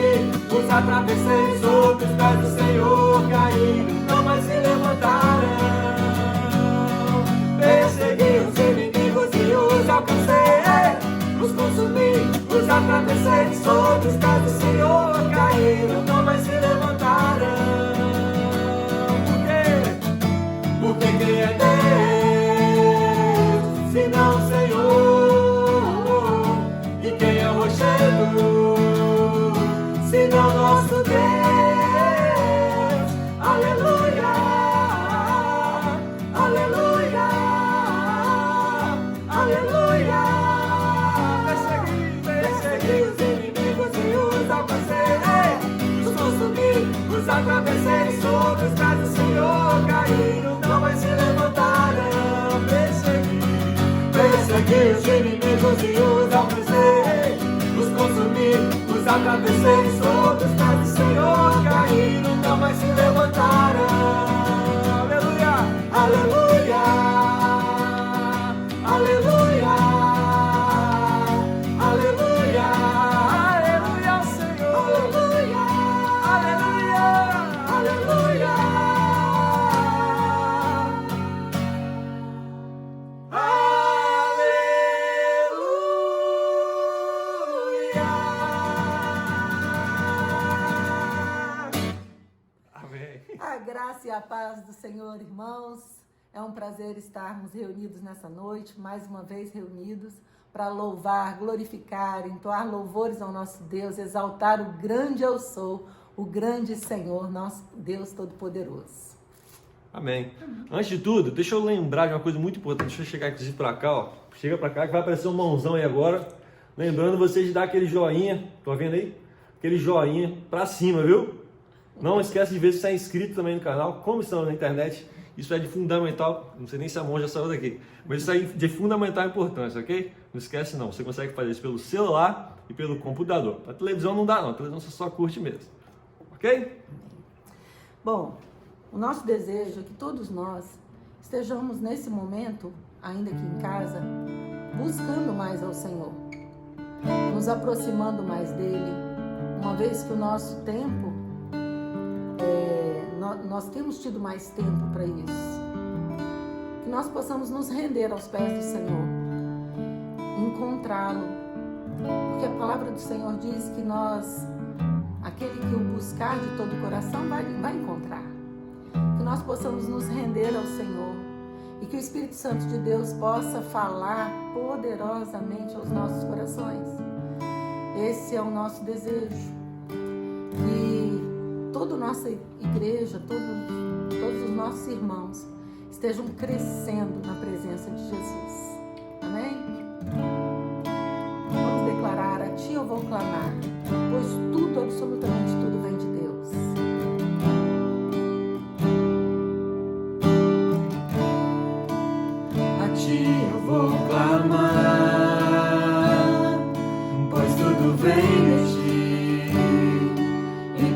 consumir. Os atravessei sob os pés do Senhor, caíram, não mais se levantaram. Persegui os inimigos e os alcancei, os consumi, os atravessei sob os pés do Senhor, caíram, não mais se levantaram. Por quê? Porque quem é Deus, senão o Senhor? E quem é o rochedo, senão nosso Deus? Aleluia, aleluia, aleluia. Persegui os inimigos e os alcancei, os consumi, os atravessei sob os pés do Senhor, caíram, não mais se levantaram. Persegui os inimigos e os alcancei, os consumi, os atravessei sob os pés do Senhor, caíram, não mais se levantaram. Aleluia, aleluia, aleluia, aleluia, aleluia ao Senhor, aleluia, aleluia, aleluia, A graça e a paz do Senhor, irmãos. É um prazer estarmos reunidos nessa noite, mais uma vez reunidos para louvar, glorificar, entoar louvores ao nosso Deus, exaltar o grande eu sou, o grande Senhor, nosso Deus Todo-Poderoso. Amém. Antes de tudo, deixa eu lembrar de uma coisa muito importante. Deixa eu chegar aqui para cá, ó. Chega para cá que vai aparecer um mãozão aí agora. Lembrando vocês de dar aquele joinha, tô vendo aí? Aquele joinha para cima, viu? Não esquece de ver se está inscrito também no canal. Como estamos na internet, isso é de fundamental. Não sei nem se a mão já saiu daqui, mas isso é de fundamental importância, ok? Não esquece não. Você consegue fazer isso pelo celular e pelo computador. A televisão não dá não. A televisão você só curte mesmo, ok? Bom, o nosso desejo é que todos nós estejamos nesse momento, ainda aqui em casa, buscando mais ao Senhor, nos aproximando mais dele, uma vez que o nosso tempo, nós temos tido mais tempo para isso. Que nós possamos nos render aos pés do Senhor, encontrá-lo, porque a palavra do Senhor diz que aquele que o buscar de todo o coração vai encontrar. Que nós possamos nos render ao Senhor e que o Espírito Santo de Deus possa falar poderosamente aos nossos corações. Esse é o nosso desejo. Que toda a nossa igreja, todos os nossos irmãos estejam crescendo na presença de Jesus. Amém? Vamos declarar: a Ti eu vou clamar, pois tudo, absolutamente tudo, vem de Deus. a Ti eu vou clamar, pois tudo vem de Ti.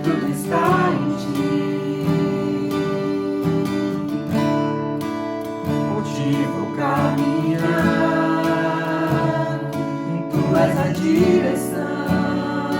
Tudo está em Ti, por Ti vou caminhar, Tu és a direção,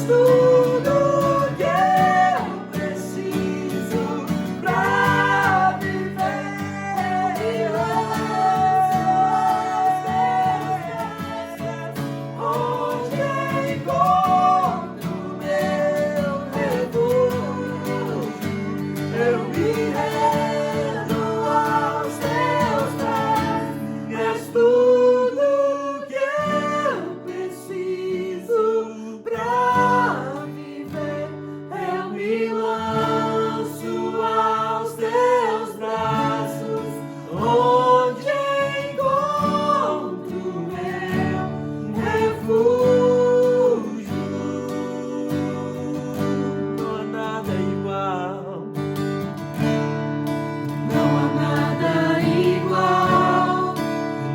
tudo que eu preciso pra viver. Onde encontro meu refúgio, eu me rendo aos teus pés. És tudo que eu preciso pra viver. Eu me lanço aos teus braços, onde encontro meu refúgio. Não há nada igual. Não há nada igual,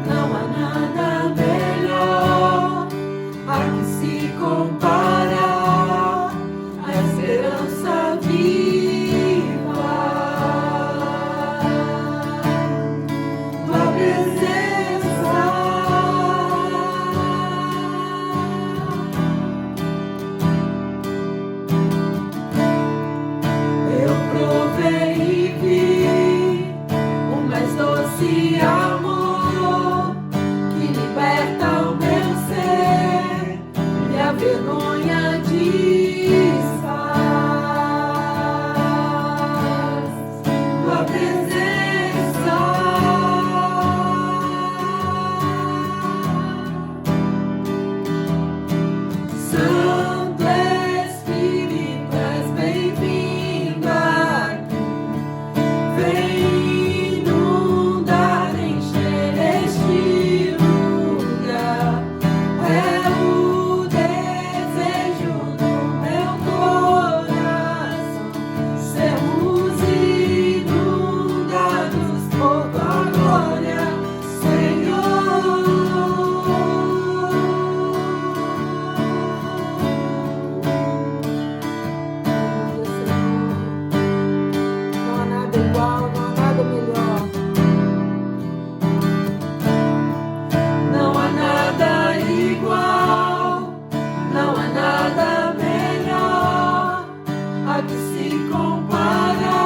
não há nada melhor a que se compara a esperança viva, tua presença. Eu provei e vi o mais doce amor que liberta o meu ser e a vergonha desfaz. Tua presença, Santo Espírito, és bem-vindo aqui. Vem inundar, encher este lugar. É o desejo do meu coração. Sermos inundados por tua glória, Senhor. Não há nada igual, não há nada melhor. Não há nada igual, não há nada melhor a que se compara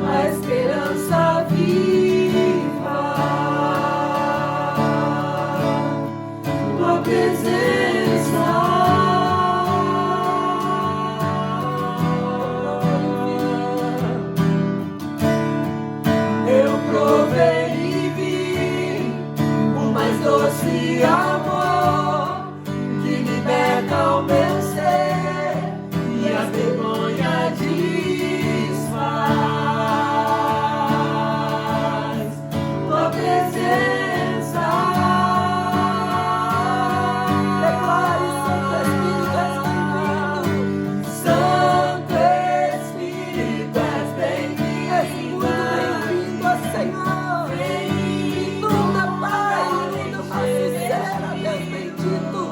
a esperança viva, tua presença. Eu provei e vi o mais doce amor que liberta o meu ser e a vergonha desfaz. Tua presença. Declare, Santo Espírito, és bem-vindo. Santo Espírito, és bem-vindo. És muito bem-vindo, ó Senhor. Inunda, Pai, inunda o nosso ser, ó Deus bendito.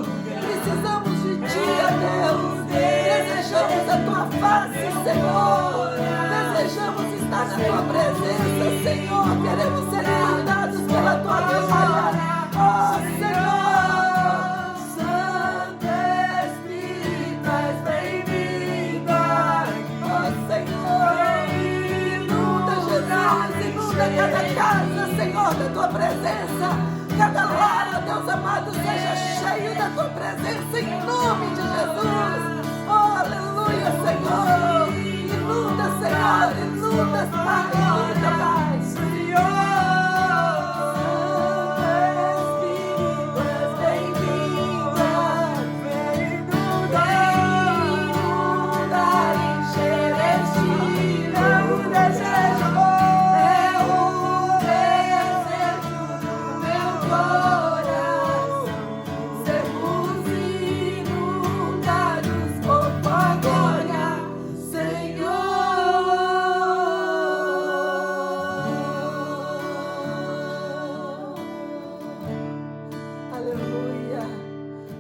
Precisamos de Ti, ó Deus. Desejamos a Tua face, Senhor. Desejamos estar na Tua presença, Senhor. Queremos ser inundados pela Tua glória, ó Senhor. Santo Espírito, és bem-vindo. Ó Senhor. Inunda, Jesus. Inunda cada casa, Senhor, da Tua presença. Cada lar, ó Deus amado, seja cheio da Tua presença em nome de Jesus. Oh, aleluia, Senhor. Inunda, Senhor. Inunda, Pai. Inunda, Pai.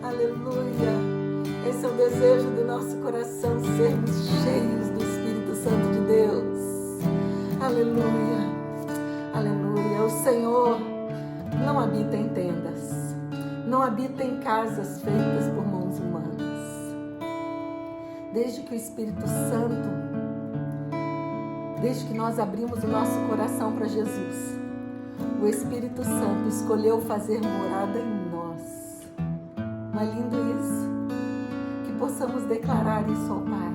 Aleluia. Esse é o desejo do nosso coração, sermos cheios do Espírito Santo de Deus. Aleluia. Aleluia. O Senhor não habita em tendas, não habita em casas feitas por mãos humanas. desde que o Espírito Santo, desde que nós abrimos o nosso coração para Jesus, o Espírito Santo escolheu fazer morada em nós. Não é lindo isso? Que possamos declarar isso ao Pai.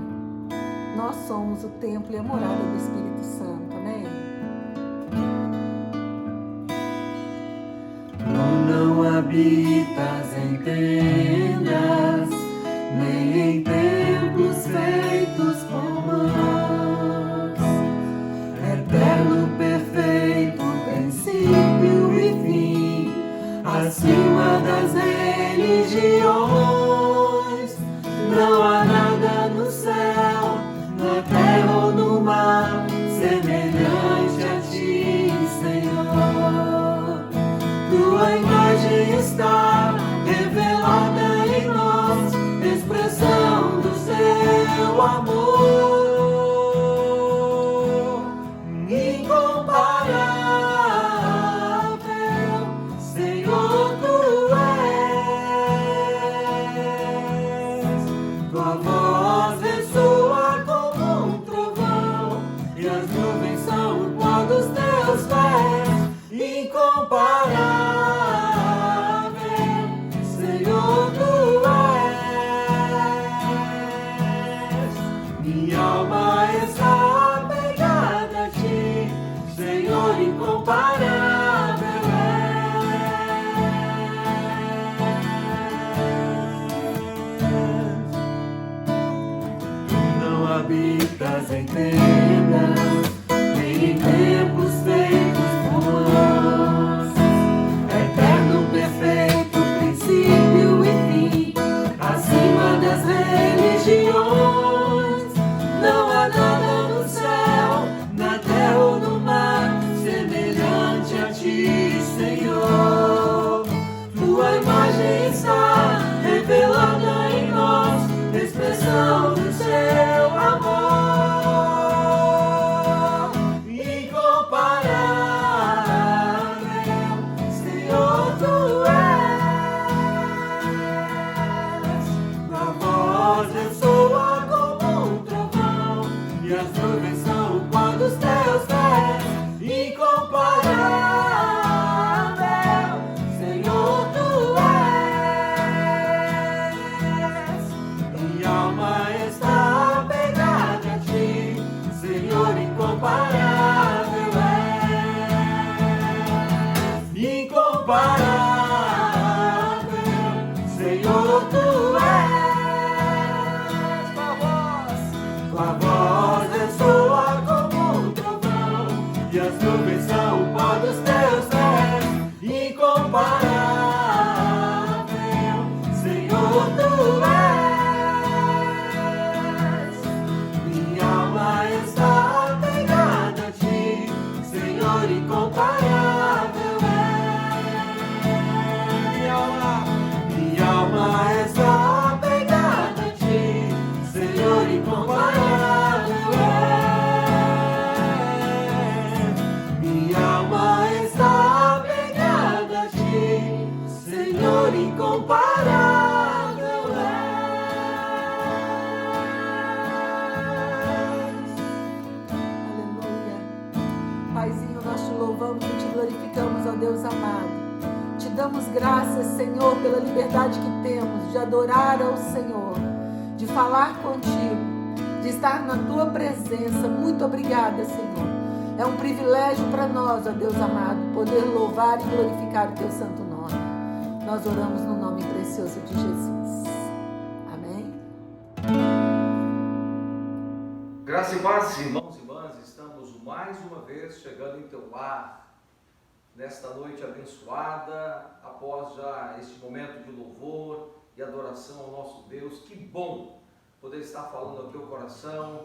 Nós somos o templo e a morada do Espírito Santo, amém? Tu não habitas em tendas, nem em templos feitos por mãos. Eterno, perfeito, princípio e fim, acima das religiões. Não há nada no céu, na terra ou no mar, semelhante a ti, Senhor. Tua imagem está revelada em nós, expressão do seu amor. Incomparável, Senhor, tu és. Tua voz ressoa como um trovão, e as nuvens são o pó dos teus pés. Incomparável, Senhor, tu és. Minha alma está apegada a ti, Senhor, incomparável és. Tu não habitas em tendas, nem em templos feitos por mãos. Eterno, perfeito, princípio e fim, acima das religiões. Não há nada no céu, na terra ou no mar, semelhante a ti, Senhor. Tua imagem está revelada em nós, expressão do seu amor. Incomparável, Senhor, tu és. Tua voz ressoa como um trovão, e as nuvens são o pó dos teus pés. Incomparável, Senhor, tu és. Minha alma está apegada a ti, Senhor, incomparável és. Incomparável, Senhor, tu és. Tua voz ressoa como um trovão, e as nuvens são o pó dos teus pés. Incomparável, Senhor, tu és. Minha alma está apegada a ti, Senhor, incomparável és. Minha alma está apegada a ti, Senhor, incomparável és. Minha alma está apegada a ti, Senhor, incomparável és. Aleluia. Paizinho, nós te louvamos e te glorificamos, ó Deus amado. Te damos graças, Senhor, pela liberdade que temos de adorar ao Senhor, de falar contigo, de estar na tua presença. Muito obrigada, Senhor. É um privilégio para nós, ó Deus amado, poder louvar e glorificar o teu santo nome. Nós oramos no nome precioso de Jesus. Amém. Graça e paz, irmãos e irmãs, estamos mais uma vez chegando em teu lar, nesta noite abençoada, após já este momento de louvor e adoração ao nosso Deus. Que bom poder estar falando aqui ao coração.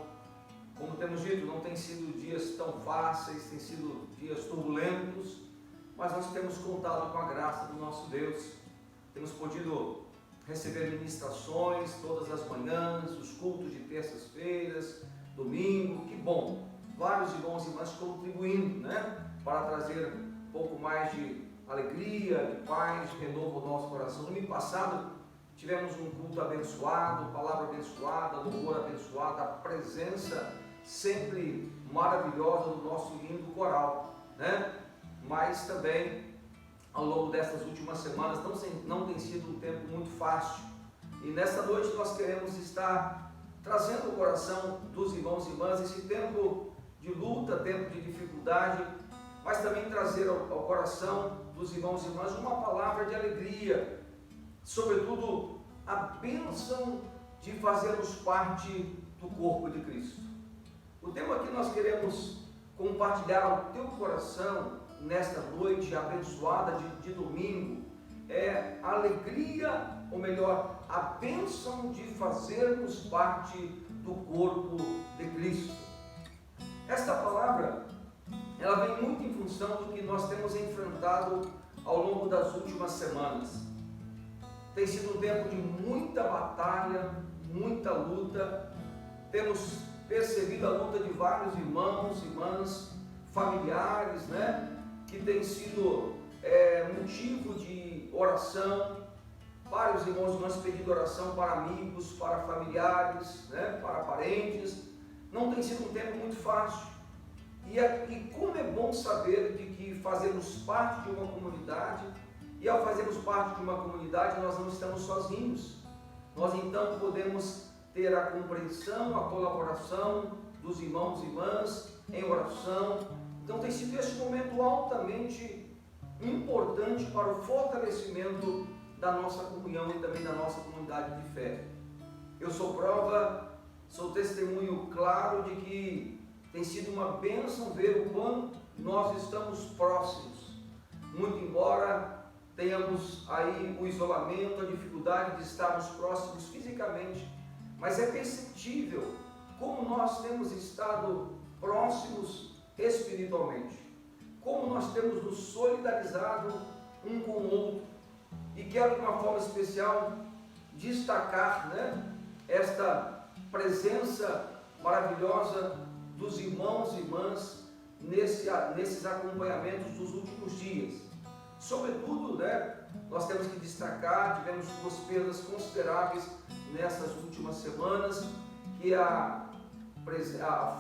Como temos dito, não tem sido dias tão fáceis, tem sido dias turbulentos, mas nós temos contado com a graça do nosso Deus. Temos podido receber ministrações todas as manhãs, os cultos de terças-feiras, domingo. Que bom! Vários irmãos e irmãs contribuindo, para trazer um pouco mais de alegria, de paz, de renovo ao nosso coração. No domingo passado, tivemos um culto abençoado, palavra abençoada, louvor abençoado, a presença sempre maravilhosa do nosso lindo coral, né? Mas também, ao longo dessas últimas semanas, não tem sido um tempo muito fácil. E nesta noite nós queremos estar trazendo ao coração dos irmãos e irmãs esse tempo de luta, tempo de dificuldade, mas também trazer ao coração dos irmãos e irmãs uma palavra de alegria, sobretudo a bênção de fazermos parte do corpo de Cristo. O tema que nós queremos compartilhar ao teu coração nesta noite abençoada de domingo é a alegria, ou melhor, a bênção de fazermos parte do corpo de Cristo. Esta palavra, ela vem muito em função do que nós temos enfrentado ao longo das últimas semanas. Tem sido um tempo de muita batalha, muita luta. Temos percebido a luta de vários irmãos, irmãs, familiares, né? Que tem sido motivo de oração. Vários irmãos e irmãs pedindo oração para amigos, para familiares, né? Para parentes. Não tem sido um tempo muito fácil. E como é bom saber de que fazemos parte de uma comunidade, e ao fazermos parte de uma comunidade nós não estamos sozinhos. Nós então podemos ter a compreensão, a colaboração dos irmãos e irmãs em oração. Então tem sido esse momento altamente importante para o fortalecimento da nossa comunhão e também da nossa comunidade de fé. Eu sou prova, sou testemunho claro de que tem sido uma bênção ver o quanto nós estamos próximos. Muito embora tenhamos aí o isolamento, a dificuldade de estarmos próximos fisicamente, mas é perceptível como nós temos estado próximos espiritualmente, como nós temos nos solidarizado um com o outro. E quero de uma forma especial destacar, né, esta presença maravilhosa dos irmãos e irmãs nesses acompanhamentos dos últimos dias. Sobretudo, né, nós temos que destacar, tivemos duas perdas consideráveis nessas últimas semanas, que a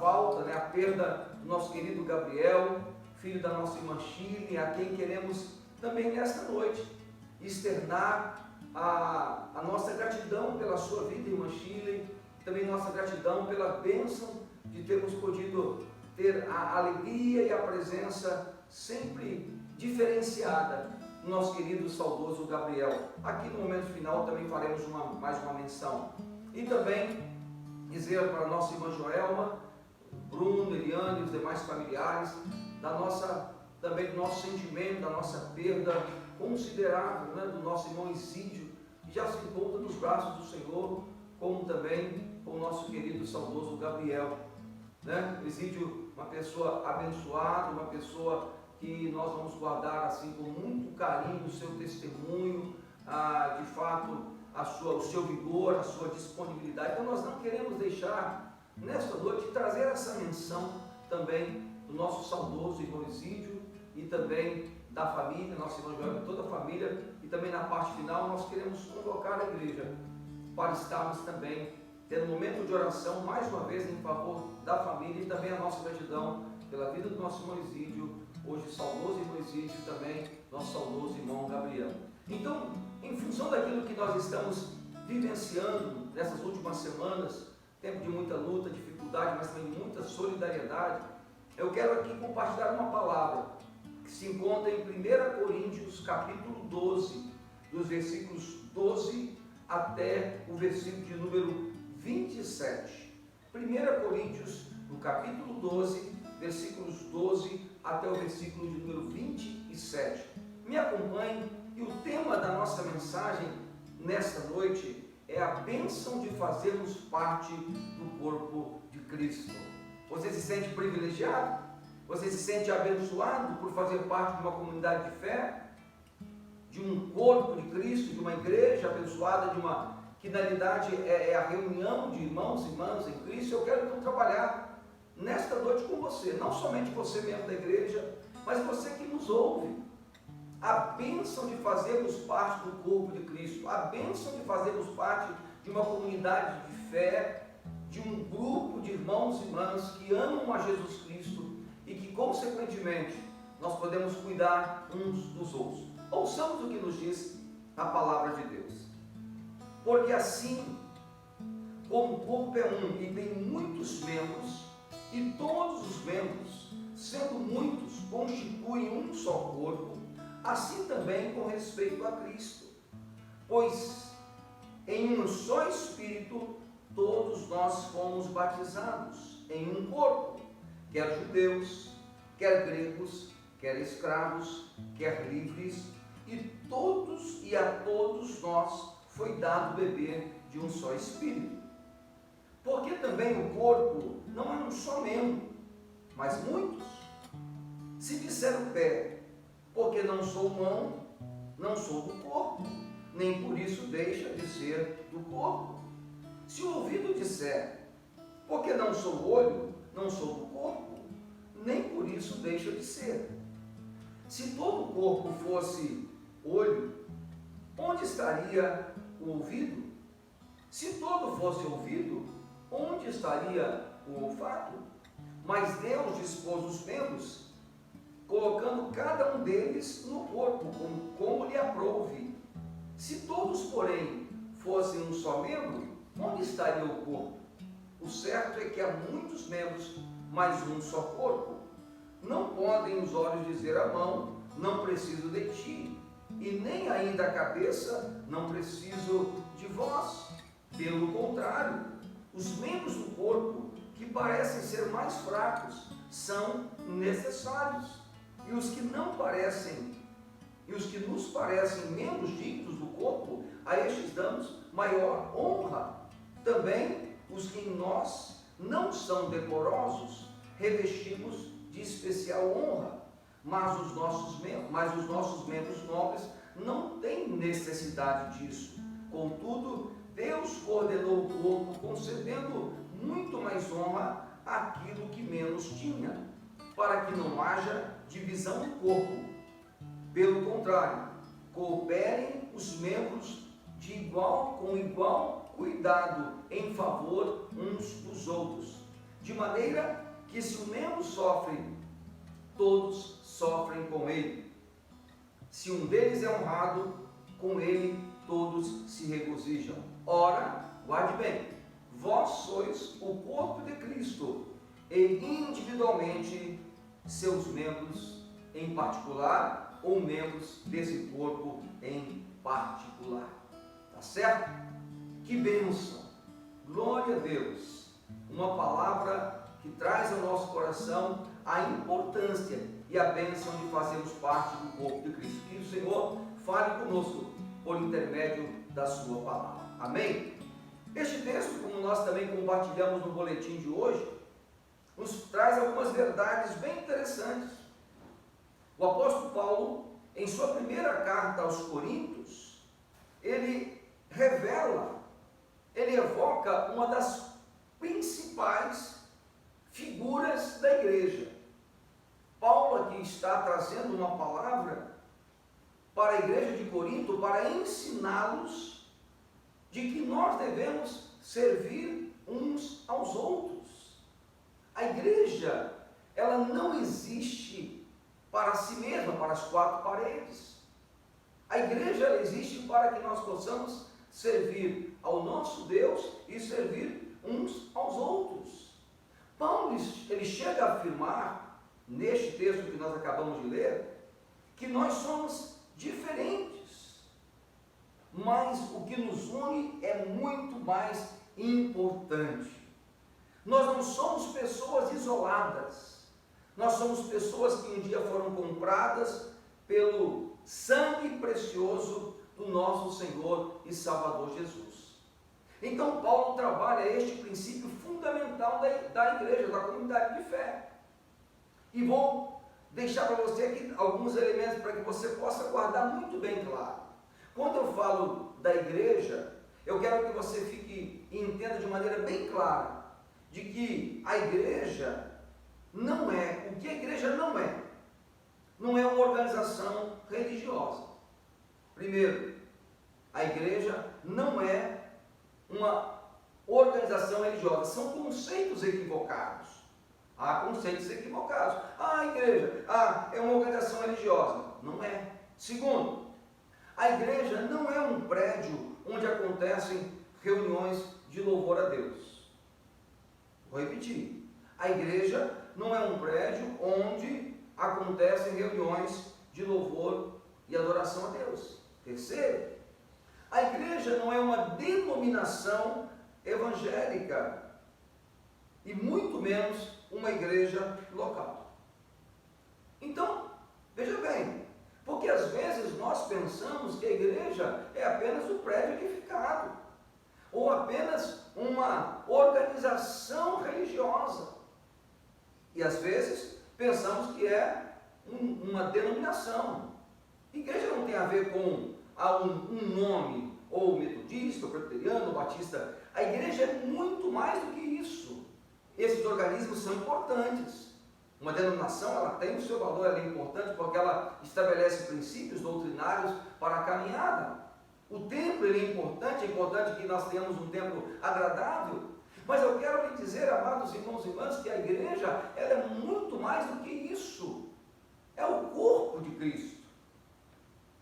falta, né, a perda do nosso querido Gabriel, filho da nossa irmã Shirley, a quem queremos também nesta noite externar a nossa gratidão pela sua vida, irmã Shirley, também nossa gratidão pela bênção de termos podido ter a alegria e a presença sempre diferenciada do nosso querido saudoso Gabriel. Aqui no momento final também faremos mais uma menção. E também dizer para a nossa irmã Joelma, Bruno, Eliane e os demais familiares, também do nosso sentimento, da nossa perda considerável, né, do nosso irmão Isídio, que já se encontra nos braços do Senhor, como também com o nosso querido saudoso Gabriel. Né? O Isídio, uma pessoa abençoada, uma pessoa que nós vamos guardar assim com muito carinho o seu testemunho, de fato o seu vigor, a sua disponibilidade. Então nós não queremos deixar nesta noite trazer essa menção também do nosso saudoso irmão Isídio e também da família, nossa irmã Joana, toda a família, e também na parte final nós queremos convocar a igreja para estarmos também tendo um momento de oração mais uma vez em favor da família e também a nossa gratidão pela vida do nosso irmão Isídio, hoje saudoso irmão Isídio e também nosso saudoso irmão Gabriel. Então, em função daquilo que nós estamos vivenciando nessas últimas semanas, tempo de muita luta, dificuldade, mas também de muita solidariedade, eu quero aqui compartilhar uma palavra que se encontra em 1 Coríntios capítulo 12, dos versículos 12 até o versículo de número 27. 1 Coríntios, no capítulo 12, versículos 12 até o versículo de número 27. Me acompanhe, e o tema da nossa mensagem nesta noite é a bênção de fazermos parte do corpo de Cristo. Você se sente privilegiado? Você se sente abençoado por fazer parte de uma comunidade de fé? De um corpo de Cristo, de uma igreja abençoada, que na realidade é a reunião de irmãos e irmãs em Cristo? Eu quero então trabalhar nesta noite com você, não somente você membro da igreja, mas você que nos ouve. a bênção de fazermos parte do corpo de Cristo, a bênção de fazermos parte de uma comunidade de fé, de um grupo de irmãos e irmãs que amam a Jesus Cristo e que, consequentemente, nós podemos cuidar uns dos outros. Ouçamos o que nos diz a palavra de Deus. Porque assim, como o corpo é um e tem muitos membros, e todos os membros, sendo muitos, constituem um só corpo, assim também com respeito a Cristo. Pois em um só Espírito todos nós fomos batizados em um corpo, quer judeus, quer gregos, quer escravos, quer livres, e a todos nós foi dado beber de um só Espírito. Porque também o corpo não é um só membro, mas muitos. Se disser o pé, porque não sou mão, não sou do corpo, nem por isso deixa de ser do corpo. Se o ouvido disser, porque não sou olho, não sou do corpo, nem por isso deixa de ser. Se todo o corpo fosse olho, onde estaria o ouvido? Se todo fosse ouvido, onde estaria o olfato? Mas Deus dispôs os membros, colocando cada um deles no corpo, como lhe aprouve. Se todos, porém, fossem um só membro, onde estaria o corpo? O certo é que há muitos membros, mas um só corpo. Não podem os olhos dizer à mão, não preciso de ti, e nem ainda a cabeça, não preciso de vós. Pelo contrário, os membros do corpo, que parecem ser mais fracos, são necessários. E os que não parecem, e os que nos parecem membros dignos do corpo, a estes damos maior honra. Também os que em nós não são decorosos, revestimos de especial honra. Mas os nossos membros nobres não têm necessidade disso. Contudo, Deus coordenou o corpo, concedendo muito mais honra àquilo que menos tinha, para que não haja divisão do corpo. Pelo contrário, cooperem os membros com igual cuidado em favor uns dos outros, de maneira que se um membro sofre, todos sofrem com ele. Se um deles é honrado, com ele todos se regozijam. Ora, guarde bem, vós sois o corpo de Cristo, e individualmente seus membros em particular, ou membros desse corpo em particular. Tá certo? Que bênção! Glória a Deus! Uma palavra que traz ao nosso coração a importância e a bênção de fazermos parte do corpo de Cristo. Que o Senhor fale conosco por intermédio da sua palavra. Amém? Este texto, como nós também compartilhamos no boletim de hoje, nos traz algumas verdades bem interessantes. O apóstolo Paulo, em sua primeira carta aos Coríntios, ele revela, ele evoca uma das principais figuras da igreja. Paulo aqui está trazendo uma palavra para a igreja de Corinto, para ensiná-los de que nós devemos servir uns aos outros. A igreja, ela não existe para si mesma, para as quatro paredes. A igreja, ela existe para que nós possamos servir ao nosso Deus e servir uns aos outros. Paulo, ele chega a afirmar, neste texto que nós acabamos de ler, que nós somos diferentes, mas o que nos une é muito mais importante. Nós não somos pessoas isoladas, nós somos pessoas que um dia foram compradas pelo sangue precioso do nosso Senhor e Salvador Jesus. Então Paulo trabalha este princípio fundamental da igreja, da comunidade de fé. E vou deixar para você aqui alguns elementos para que você possa guardar muito bem claro. Quando eu falo da igreja, eu quero que você fique e entenda de maneira bem clara de que a igreja não é o que a igreja não é. não é uma organização religiosa. Primeiro, a igreja não é uma organização religiosa, são conceitos equivocados. Há conceitos equivocados. A igreja, é uma organização religiosa. Não é. Segundo, a igreja não é um prédio onde acontecem reuniões de louvor a Deus. Vou repetir. A igreja não é um prédio onde acontecem reuniões de louvor e adoração a Deus. Terceiro, a igreja não é uma denominação evangélica e muito menos uma igreja local. Então, veja bem, porque às vezes nós pensamos que a igreja é apenas um prédio edificado, ou apenas uma organização religiosa. E às vezes pensamos que é uma denominação. Igreja não tem a ver com um nome, ou metodista, ou presbiteriano, ou batista. A igreja é muito mais do que isso. Esses organismos são importantes. Uma denominação, ela tem o seu valor, ela é importante porque ela estabelece princípios doutrinários para a caminhada. O templo, ele é importante que nós tenhamos um templo agradável. Mas eu quero lhe dizer, amados irmãos e irmãs, que a igreja, ela é muito mais do que isso. É o corpo de Cristo.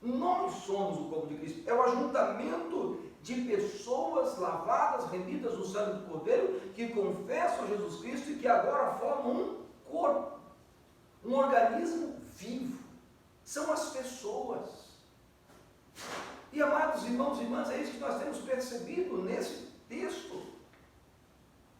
Nós somos o corpo de Cristo. É o ajuntamento de pessoas lavadas, remidas no sangue do Cordeiro, que confessam Jesus Cristo e que agora formam um corpo, um organismo vivo. São as pessoas. E, amados irmãos e irmãs, é isso que nós temos percebido nesse texto.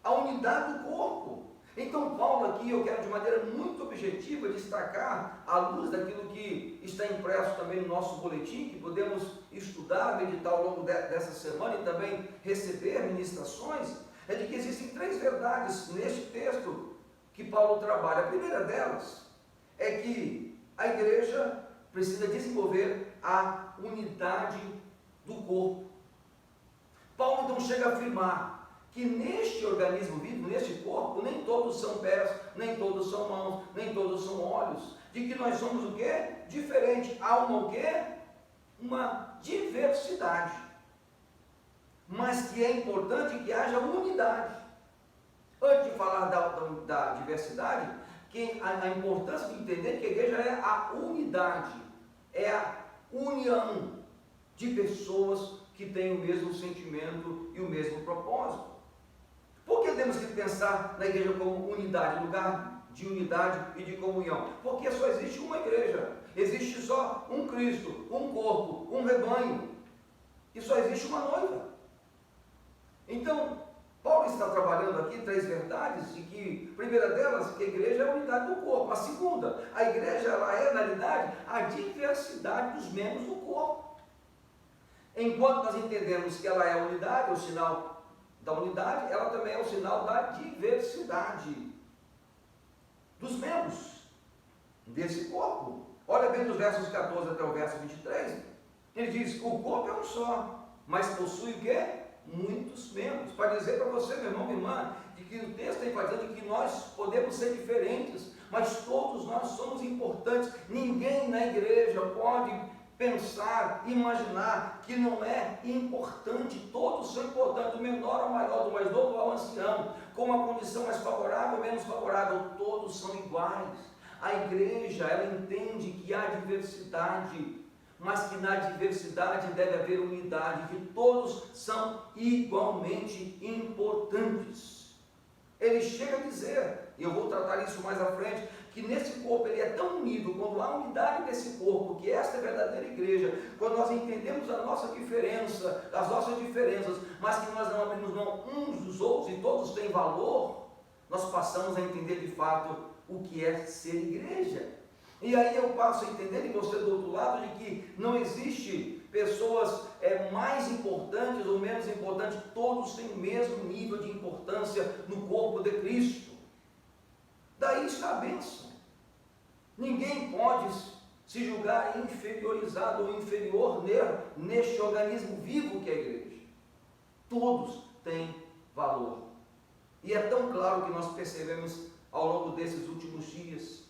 A unidade do corpo. Então, Paulo aqui, eu quero de maneira muito objetiva destacar, à luz daquilo que está impresso também no nosso boletim, que podemos estudar, meditar ao longo dessa semana e também receber ministrações, é de que existem 3 verdades neste texto que Paulo trabalha. A primeira delas é que a igreja precisa desenvolver a unidade do corpo. Paulo então chega a afirmar que neste organismo vivo, neste corpo, nem todos são pés, nem todos são mãos, nem todos são olhos, de que nós somos o quê? Diferente. Há uma o quê? Uma diversidade. Mas que é importante que haja unidade. Antes de falar da diversidade, a importância de entender que a igreja é a unidade, é a união de pessoas que têm o mesmo sentimento e o mesmo propósito. Por que temos que pensar na igreja como unidade, lugar de unidade e de comunhão? Porque só existe uma igreja, existe só um Cristo, um corpo, um rebanho, e só existe uma noiva. Então, Paulo está trabalhando aqui 3 verdades, e que a primeira delas, que a igreja é a unidade do corpo. A segunda, a igreja ela é, na realidade, a diversidade dos membros do corpo. Enquanto nós entendemos que ela é a unidade, o sinal da unidade, ela também é o sinal da diversidade dos membros desse corpo. Olha bem dos versos 14 até o verso 23, ele diz, o corpo é um só, mas possui o quê? Muitos membros. Para dizer para você, meu irmão, minha irmã, de que o texto está enfatizando que nós podemos ser diferentes, mas todos nós somos importantes. Ninguém na igreja pode pensar, imaginar que não é importante. Todos são importantes, do menor ao maior, do mais novo ao ancião, com uma condição mais favorável ou menos favorável, todos são iguais. A igreja, ela entende que há diversidade, mas que na diversidade deve haver unidade, que todos são igualmente importantes. Ele chega a dizer, e eu vou tratar isso mais à frente, que nesse corpo ele é tão unido, quando há unidade desse corpo, que esta é a verdadeira igreja, quando nós entendemos a nossa diferença, as nossas diferenças, mas que nós não abrimos mão uns dos outros e todos têm valor, nós passamos a entender de fato o que é ser igreja. E aí eu passo a entender, e você do outro lado, de que não existe pessoas mais importantes ou menos importantes, todos têm o mesmo nível de importância no corpo de Cristo. Daí está a bênção. Ninguém pode se julgar inferiorizado ou inferior neste organismo vivo que é a igreja. Todos têm valor. E é tão claro que nós percebemos ao longo desses últimos dias,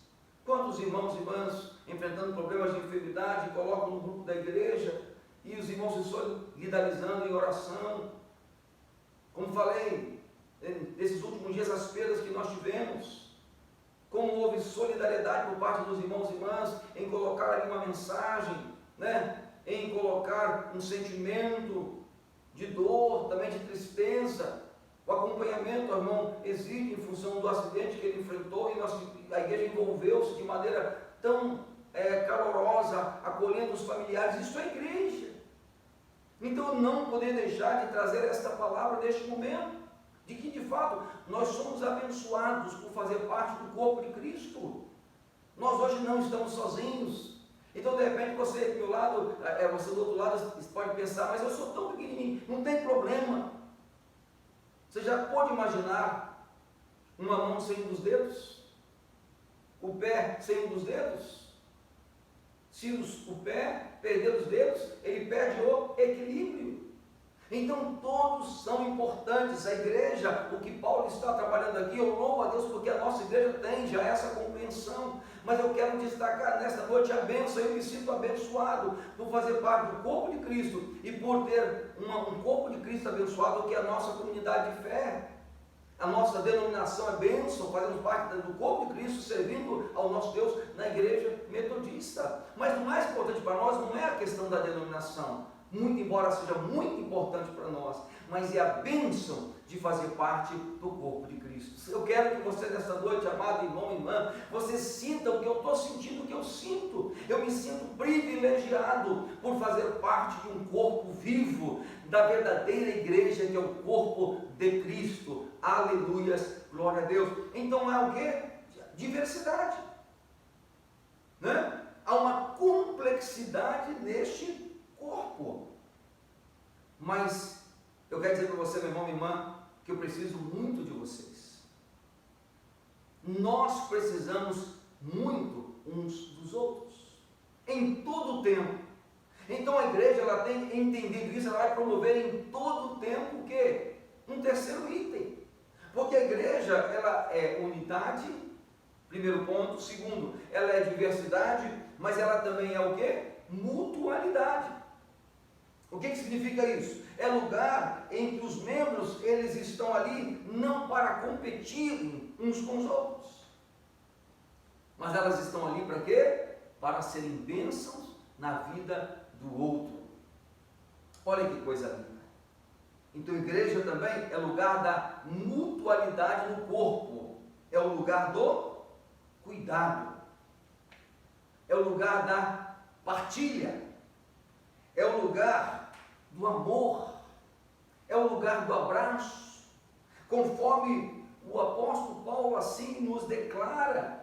Quantos irmãos e irmãs enfrentando problemas de enfermidade, colocam no grupo da igreja e os irmãos se solidarizando em oração. Como falei, nesses últimos dias, as perdas que nós tivemos, como houve solidariedade por parte dos irmãos e irmãs em colocar ali uma mensagem, né? Em colocar um sentimento de dor, também de tristeza. O acompanhamento, irmão, exige em função do acidente que ele enfrentou, e a igreja envolveu-se de maneira tão calorosa, acolhendo os familiares. Isso é igreja. Então eu não poderia deixar de trazer esta palavra neste momento, de que de fato nós somos abençoados por fazer parte do corpo de Cristo. Nós hoje não estamos sozinhos. Então de repente você do meu lado, você do outro lado pode pensar, mas eu sou tão pequenininho, não tem problema. Você já pode imaginar uma mão sem um dos dedos? O pé sem um dos dedos? Se o pé perder os dedos, ele perde o equilíbrio. Então todos são importantes. A igreja, o que Paulo está trabalhando aqui, eu louvo a Deus porque a nossa igreja tem já essa compreensão. Mas eu quero destacar nesta noite a bênção. Eu me sinto abençoado por fazer parte do corpo de Cristo e por ter um corpo de Cristo abençoado, que é a nossa comunidade de fé. A nossa denominação é bênção, fazemos parte do corpo de Cristo, servindo ao nosso Deus na igreja metodista. Mas o mais importante para nós não é a questão da denominação, muito embora seja muito importante para nós, mas é a bênção de fazer parte do corpo de Cristo. Eu quero que você nesta noite, amado irmão e irmã, você sinta o que eu estou sentindo, o que eu sinto. Eu me sinto privilegiado por fazer parte de um corpo vivo, da verdadeira igreja, que é o corpo de Cristo. Aleluias, glória a Deus. Então há o quê? Diversidade, né? Há uma complexidade neste corpo. Mas eu quero dizer para você, meu irmão e irmã, que eu preciso muito de vocês. Nós precisamos muito uns dos outros, em todo o tempo. Então a igreja, ela tem entendido isso, ela vai promover em todo o tempo o quê? Um terceiro item. Porque a igreja, ela é unidade, primeiro ponto. Segundo, ela é diversidade, mas ela também é o quê? Mutualidade. O que significa isso? É lugar em que os membros, eles estão ali não para competirem uns com os outros, mas elas estão ali para quê? Para serem bênçãos na vida do outro. Olha que coisa linda. Então a igreja também é lugar da mutualidade no corpo, é o lugar do cuidado, é o lugar da partilha, é o lugar do amor, é o lugar do abraço, conforme o apóstolo Paulo assim nos declara,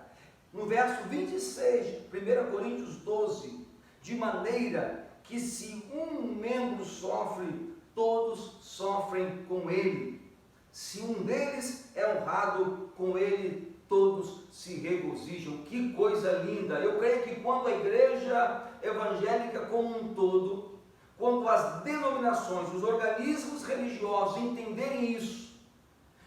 no verso 26, 1 Coríntios 12, de maneira que se um membro sofre, todos sofrem com ele. Se um deles é honrado, com ele todos se regozijam. Que coisa linda! Eu creio que quando a igreja evangélica como um todo, quando as denominações, os organismos religiosos entenderem isso,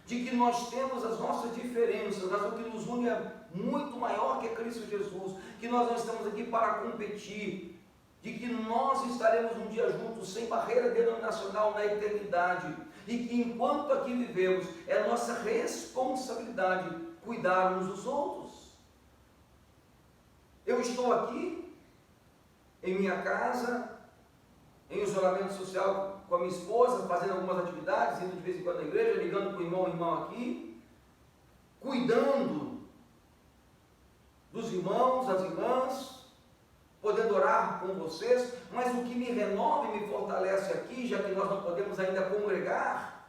de que nós temos as nossas diferenças, mas o que nos une é muito maior que Cristo Jesus, que nós não estamos aqui para competir, de que nós estaremos um dia juntos, sem barreira denominacional na eternidade, e que enquanto aqui vivemos, é nossa responsabilidade cuidar uns dos outros. Eu estou aqui, em minha casa, em isolamento social com a minha esposa, fazendo algumas atividades, indo de vez em quando à igreja, ligando para o irmão e irmã aqui, cuidando dos irmãos, das irmãs, podendo orar com vocês, mas o que me renova e me fortalece aqui, já que nós não podemos ainda congregar,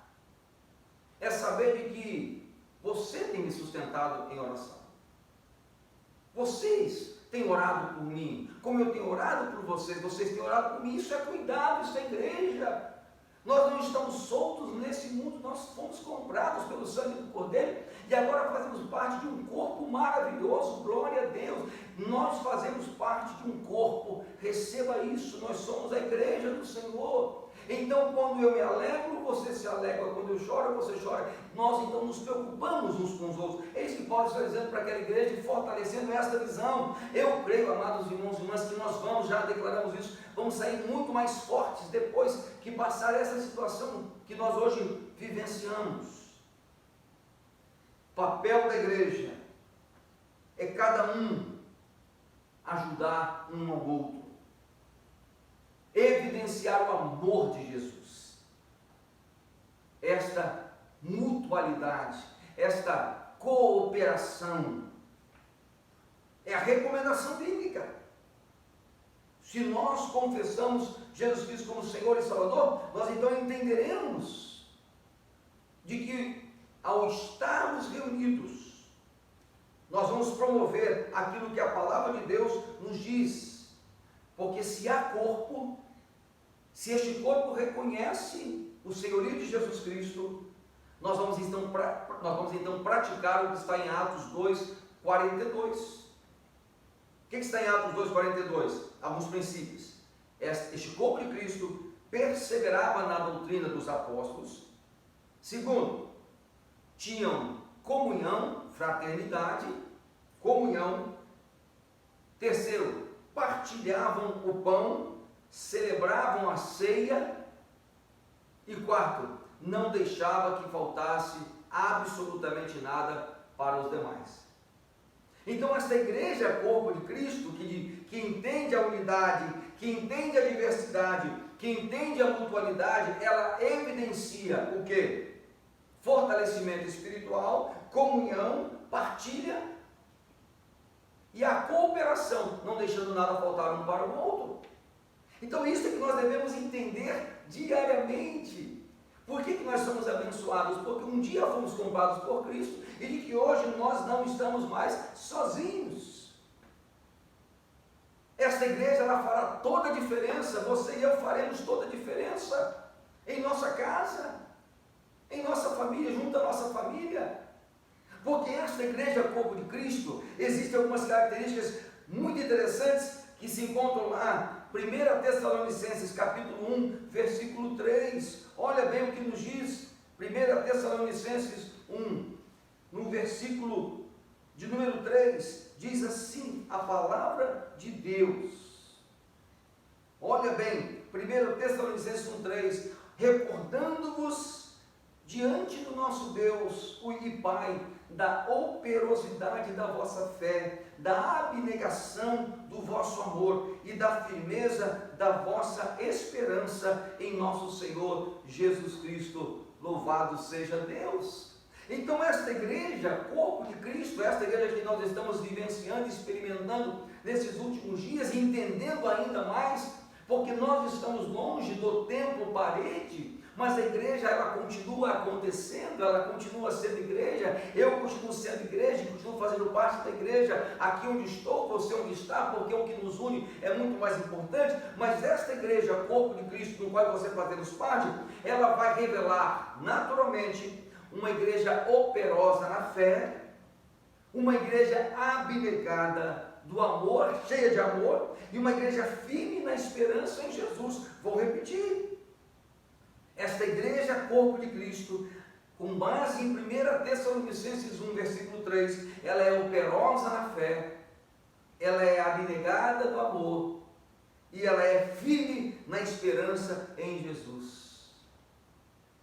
é saber de que você tem me sustentado em oração. Vocês têm orado por mim, como eu tenho orado por vocês, vocês têm orado por mim. Isso é cuidado, isso é igreja. Nós não estamos soltos nesse mundo, nós fomos comprados pelo sangue do Cordeiro e agora fazemos parte de um corpo maravilhoso, glória a Deus. Nós fazemos parte de um corpo, receba isso, nós somos a igreja do Senhor. Então, quando eu me alegro, você se alegra. Quando eu choro, você chora. Nós, então, nos preocupamos uns com os outros. É isso que Paulo está dizendo para aquela igreja, fortalecendo esta visão. Eu creio, amados irmãos e irmãs, que nós vamos, já declaramos isso, vamos sair muito mais fortes depois que passar essa situação que nós hoje vivenciamos. Papel da igreja é cada um ajudar um ao outro, evidenciar o amor de Jesus, esta mutualidade, esta cooperação, é a recomendação bíblica. Se nós confessamos Jesus Cristo como Senhor e Salvador, nós então entenderemos de que ao estarmos reunidos, nós vamos promover aquilo que a palavra de Deus nos diz, porque se há corpo, se este corpo reconhece o senhorio de Jesus Cristo, nós vamos então praticar o que está em Atos 2:42. O que está em Atos 2:42? Alguns princípios. Este corpo de Cristo perseverava na doutrina dos apóstolos. Segundo, tinham comunhão, fraternidade, comunhão. Terceiro, partilhavam o pão, celebravam a ceia. E quarto, não deixava que faltasse absolutamente nada para os demais. Então esta igreja é corpo de Cristo, que entende a unidade, que entende a diversidade, que entende a mutualidade, ela evidencia o quê? Fortalecimento espiritual, comunhão, partilha e a cooperação, não deixando nada faltar um para o outro. Então isso é que nós devemos entender diariamente. Por que nós somos abençoados? Porque um dia fomos comprados por Cristo e de que hoje nós não estamos mais sozinhos. Esta igreja ela fará toda a diferença, você e eu faremos toda a diferença em nossa casa, em nossa família, junto à nossa família. Porque esta igreja, corpo de Cristo, existem algumas características muito interessantes que se encontram lá, 1 Tessalonicenses capítulo 1, versículo 3, olha bem o que nos diz, 1 Tessalonicenses 1, no versículo de número 3, diz assim, a palavra de Deus, olha bem, 1 Tessalonicenses 1, 3, recordando-vos diante do nosso Deus, o Pai, da operosidade da vossa fé, da abnegação do vosso amor e da firmeza da vossa esperança em nosso Senhor Jesus Cristo. Louvado seja Deus! Então esta igreja, corpo de Cristo, esta igreja que nós estamos vivenciando, experimentando nesses últimos dias, entendendo ainda mais, porque nós estamos longe do templo parede, mas a igreja ela continua acontecendo, ela continua sendo igreja, eu continuo sendo igreja, continuo fazendo parte da igreja, aqui onde estou, você onde está, porque o que nos une é muito mais importante, mas esta igreja, corpo de Cristo, no qual você fazemos parte, ela vai revelar naturalmente uma igreja operosa na fé, uma igreja abnegada do amor, cheia de amor, e uma igreja firme na esperança em Jesus. Vou repetir. Esta igreja, corpo de Cristo, com base em 1 Tessalonicenses 1, versículo 3, ela é operosa na fé, ela é abnegada do amor, e ela é firme na esperança em Jesus.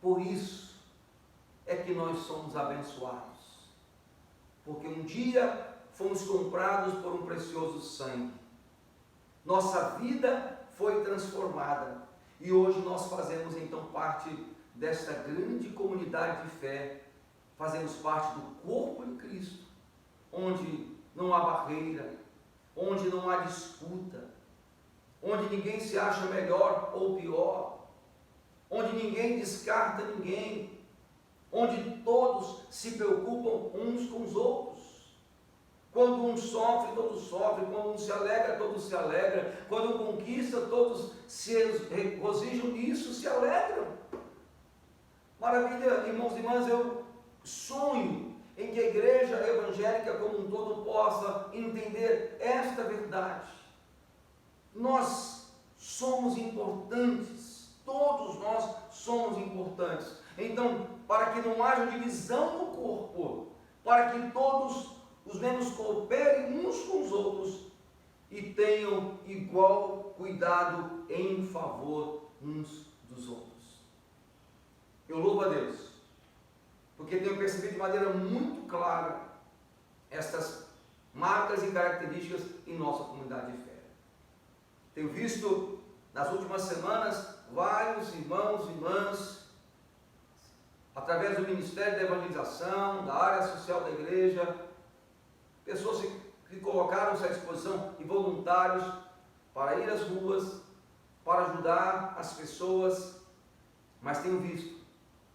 Por isso é que nós somos abençoados, porque um dia fomos comprados por um precioso sangue, nossa vida foi transformada, e hoje nós fazemos então parte desta grande comunidade de fé, fazemos parte do corpo de Cristo, onde não há barreira, onde não há disputa, onde ninguém se acha melhor ou pior, onde ninguém descarta ninguém, onde todos se preocupam uns com os outros. Quando um sofre, todos sofrem. Quando um se alegra, todos se alegram. Quando um conquista, todos se regozijam nisso, se alegram. Maravilha, irmãos e irmãs, eu sonho em que a igreja evangélica como um todo possa entender esta verdade. Nós somos importantes, todos nós somos importantes. Então, para que não haja divisão no corpo, para que todos os membros cooperem uns com os outros e tenham igual cuidado em favor uns dos outros. Eu louvo a Deus, porque tenho percebido de maneira muito clara estas marcas e características em nossa comunidade de fé. Tenho visto nas últimas semanas vários irmãos e irmãs, através do Ministério da Evangelização, da área social da igreja, pessoas que colocaram-se à disposição e voluntários para ir às ruas, para ajudar as pessoas, mas tenho visto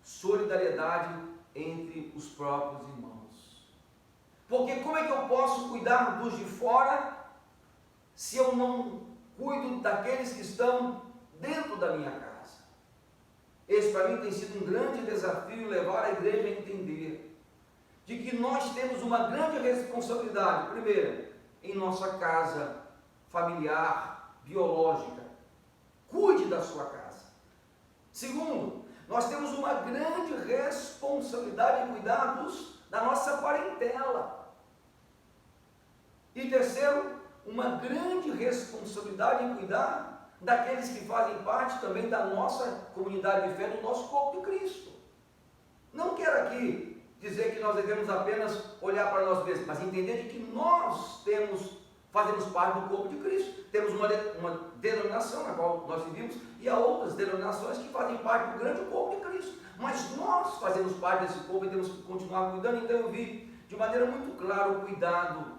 solidariedade entre os próprios irmãos. Porque como é que eu posso cuidar dos de fora se eu não cuido daqueles que estão dentro da minha casa? Esse para mim tem sido um grande desafio, levar a igreja a entender de que nós temos uma grande responsabilidade, primeiro, em nossa casa familiar, biológica. Cuide da sua casa. Segundo, nós temos uma grande responsabilidade em cuidar da nossa parentela. E terceiro, uma grande responsabilidade em cuidar daqueles que fazem parte também da nossa comunidade de fé, do nosso corpo de Cristo. Não quero aqui dizer que nós devemos apenas olhar para nós mesmos, mas entender de que nós fazemos parte do corpo de Cristo. Temos uma denominação na qual nós vivemos e há outras denominações que fazem parte do grande corpo de Cristo. Mas nós fazemos parte desse corpo e temos que continuar cuidando. Então eu vi de maneira muito clara o cuidado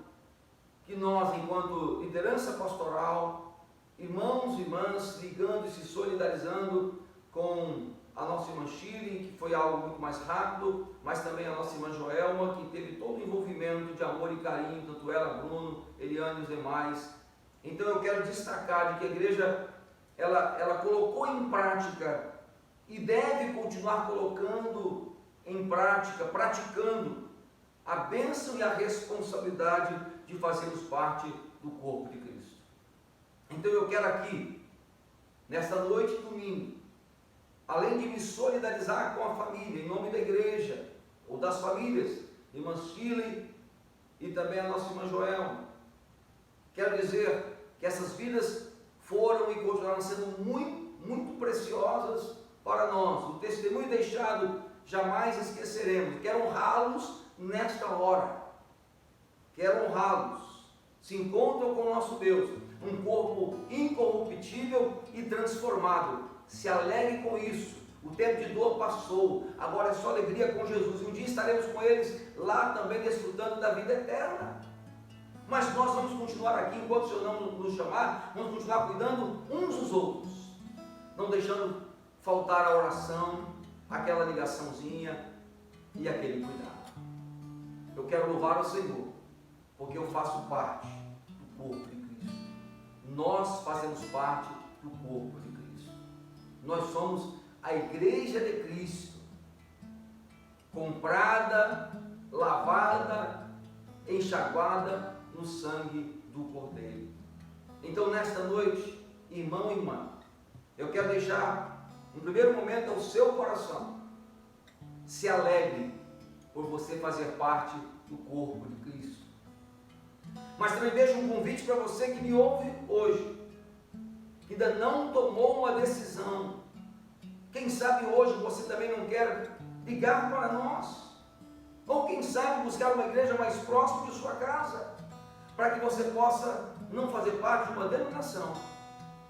que nós, enquanto liderança pastoral, irmãos e irmãs, ligando e se solidarizando com a nossa irmã Shirley, que foi algo muito mais rápido, mas também a nossa irmã Joelma, que teve todo o envolvimento de amor e carinho, tanto ela, Bruno, Eliane e os demais. Então eu quero destacar de que a igreja, ela colocou em prática e deve continuar colocando em prática, praticando a bênção e a responsabilidade de fazermos parte do corpo de Cristo. Então eu quero aqui, nesta noite de domingo, além de me solidarizar com a família, em nome da igreja, ou das famílias, irmã Shirley e também a nossa irmã Joelma, quero dizer que essas vidas foram e continuaram sendo muito, muito preciosas para nós. O testemunho deixado jamais esqueceremos. Quero honrá-los nesta hora. Quero honrá-los. Se encontram com o nosso Deus, um corpo incorruptível e transformado. Se alegre com isso. O tempo de dor passou, agora é só alegria com Jesus. Um dia estaremos com eles lá também, desfrutando da vida eterna. Mas nós vamos continuar aqui, enquanto o Senhor não nos chamar, vamos continuar cuidando uns dos outros, não deixando faltar a oração, aquela ligaçãozinha e aquele cuidado. Eu quero louvar o Senhor, porque eu faço parte do corpo de Cristo. Nós fazemos parte do corpo de Cristo. Nós somos a igreja de Cristo, comprada, lavada, enxaguada no sangue do Cordeiro. Então, nesta noite, irmão e irmã, eu quero deixar, no primeiro momento, ao seu coração, se alegre por você fazer parte do corpo de Cristo. Mas também deixo um convite para você que me ouve hoje, que ainda não tomou uma decisão. Quem sabe hoje você também não quer ligar para nós, ou quem sabe buscar uma igreja mais próxima de sua casa, para que você possa não fazer parte de uma denominação,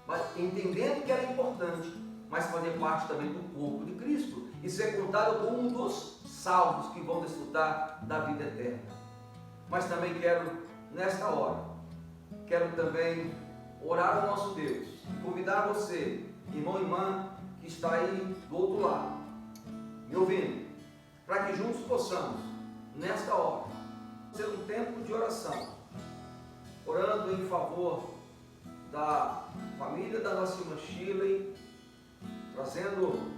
mas entendendo que ela é importante, mas fazer parte também do corpo de Cristo e ser contado como um dos salvos que vão desfrutar da vida eterna. Mas também quero, nesta hora, quero também orar ao nosso Deus e convidar você, irmão e irmã, que está aí do outro lado, me ouvindo, para que juntos possamos, nesta hora, ter um tempo de oração, orando em favor da família da nossa irmã Shirley, trazendo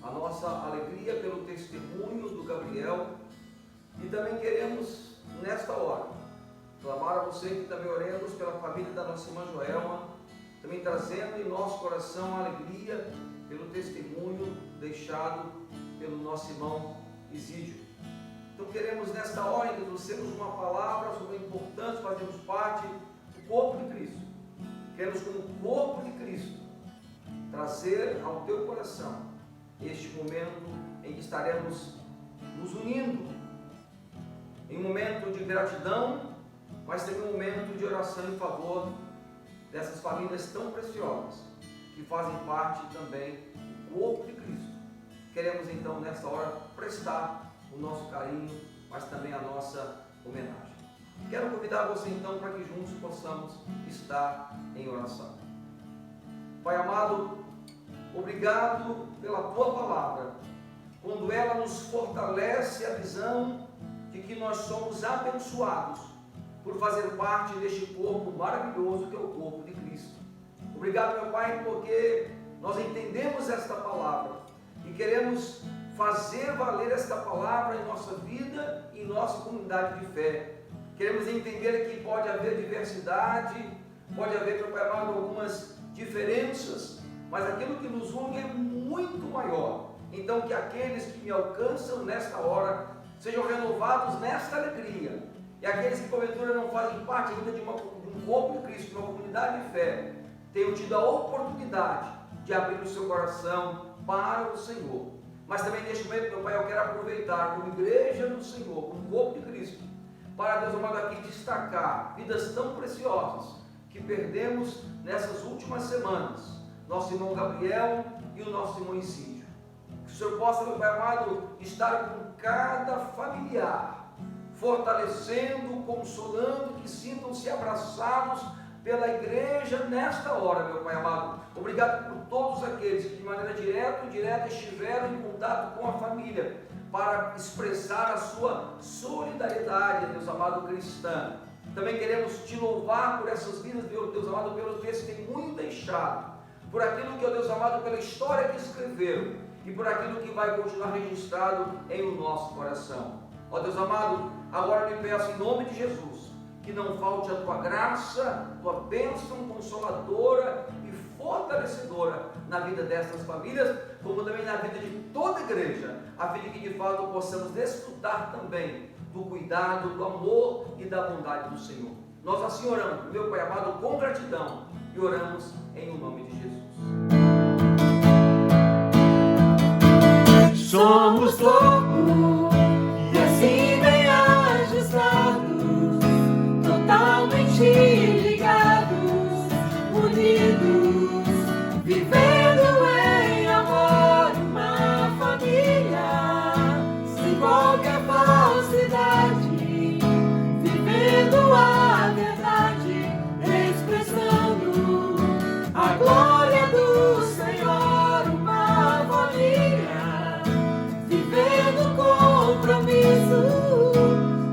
a nossa alegria pelo testemunho do Gabriel, e também queremos, nesta hora, clamar a você que também oremos pela família da nossa irmã Joelma, também trazendo em nosso coração a alegria pelo testemunho deixado pelo nosso irmão Isídio. Então queremos nesta hora que trouxemos uma palavra sobre a importância de fazermos parte do corpo de Cristo. Queremos, como corpo de Cristo, trazer ao teu coração este momento em que estaremos nos unindo, em um momento de gratidão, mas também um momento de oração em favor dessas famílias tão preciosas, que fazem parte também do corpo de Cristo. Queremos então nesta hora prestar o nosso carinho, mas também a nossa homenagem. Quero convidar você então para que juntos possamos estar em oração. Pai amado, obrigado pela tua palavra, quando ela nos fortalece a visão de que nós somos abençoados por fazer parte deste corpo maravilhoso que é o corpo de Cristo. Obrigado, meu Pai, porque nós entendemos esta palavra e queremos fazer valer esta palavra em nossa vida e em nossa comunidade de fé. Queremos entender que pode haver diversidade, pode haver, meu Pai amado, algumas diferenças, mas aquilo que nos une é muito maior. Então que aqueles que me alcançam nesta hora sejam renovados nesta alegria, e aqueles que porventura não fazem parte ainda de um corpo de Cristo, de uma comunidade de fé, tenham tido a oportunidade de abrir o seu coração para o Senhor. Mas também neste momento, meu Pai, eu quero aproveitar como igreja do Senhor, como corpo de Cristo, para, Deus amado, aqui destacar vidas tão preciosas que perdemos nessas últimas semanas. Nosso irmão Gabriel e o nosso irmão Isídio. Que o Senhor possa, meu Pai amado, estar com cada familiar, fortalecendo, consolando, que sintam-se abraçados pela igreja nesta hora, meu Pai amado. Obrigado por todos aqueles que de maneira direta ou indireta estiveram em contato com a família para expressar a sua solidariedade, Deus amado, cristã. Também queremos te louvar por essas vidas, Deus amado, pelo testemunho deixado, por aquilo que, Deus amado, pela história que escreveram e por aquilo que vai continuar registrado em o nosso coração. Ó Deus amado, agora eu lhe peço em nome de Jesus, que não falte a tua graça, tua bênção consoladora e fortalecedora na vida destas famílias, como também na vida de toda a igreja, a fim de que de fato possamos desfrutar também do cuidado, do amor e da bondade do Senhor. Nós assim oramos, meu Pai amado, com gratidão, e oramos em o nome de Jesus. Somos poucos e assim bem ajustados, totalmente ligados, unidos, vivendo em amor, uma família, sem qualquer falsidade, vivendo a verdade, expressando a glória do Senhor, uma família, vivendo compromisso,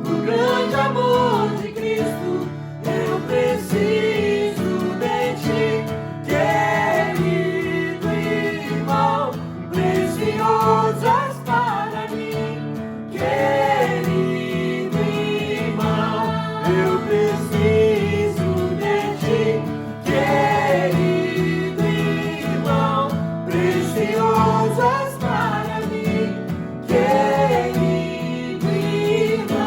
o grande amor de Cristo. Eu preciso de ti, querido irmão, precioso és para mim, querido irmão. Eu preciso de ti, querido irmão, precioso és para mim, querido irmão.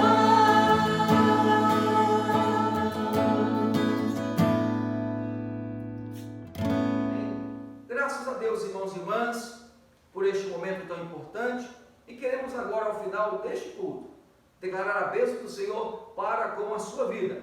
Graças a Deus, irmãos e irmãs, por este momento tão importante, e queremos agora, ao final deste culto, declarar a bênção do Senhor para com a sua vida.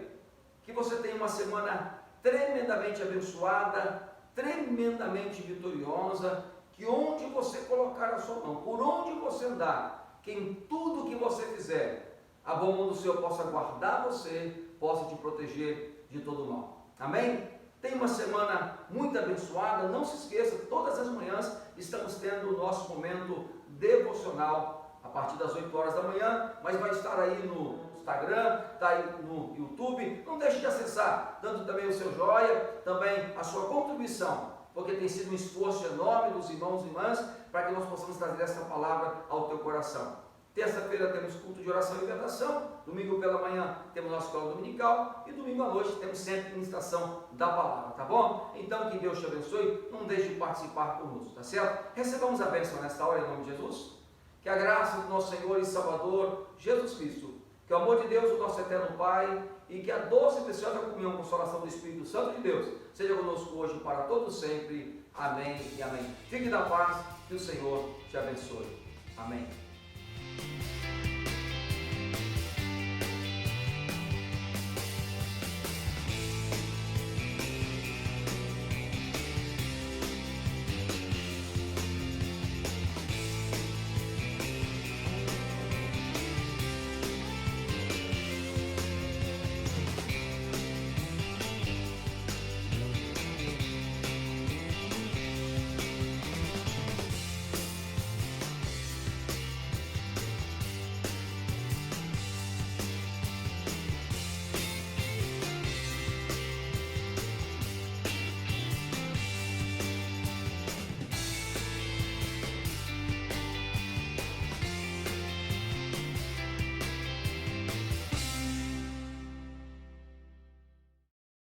Que você tenha uma semana tremendamente abençoada, tremendamente vitoriosa, que onde você colocar a sua mão, por onde você andar, que em tudo que você fizer, a boa mão do Senhor possa guardar você, possa te proteger de todo mal. Amém? Tenha uma semana muito abençoada. Não se esqueça, todas as manhãs estamos tendo o nosso momento devocional a partir das 8 horas da manhã, mas vai estar aí no Instagram, está aí no YouTube. Não deixe de acessar, dando também o seu joia, também a sua contribuição, porque tem sido um esforço enorme dos irmãos e irmãs para que nós possamos trazer essa palavra ao teu coração. Terça-feira temos culto de oração e libertação. Domingo pela manhã temos nossa escola dominical. E domingo à noite temos sempre ministração da palavra, tá bom? Então que Deus te abençoe. Não deixe de participar conosco, tá certo? Recebamos a bênção nesta hora em nome de Jesus. Que a graça do nosso Senhor e Salvador Jesus Cristo, que o amor de Deus, o nosso eterno Pai, e que a doce e preciosa comunhão e consolação do Espírito Santo de Deus seja conosco hoje para todos sempre. Amém e amém. Fique na paz, que o Senhor te abençoe. Amém.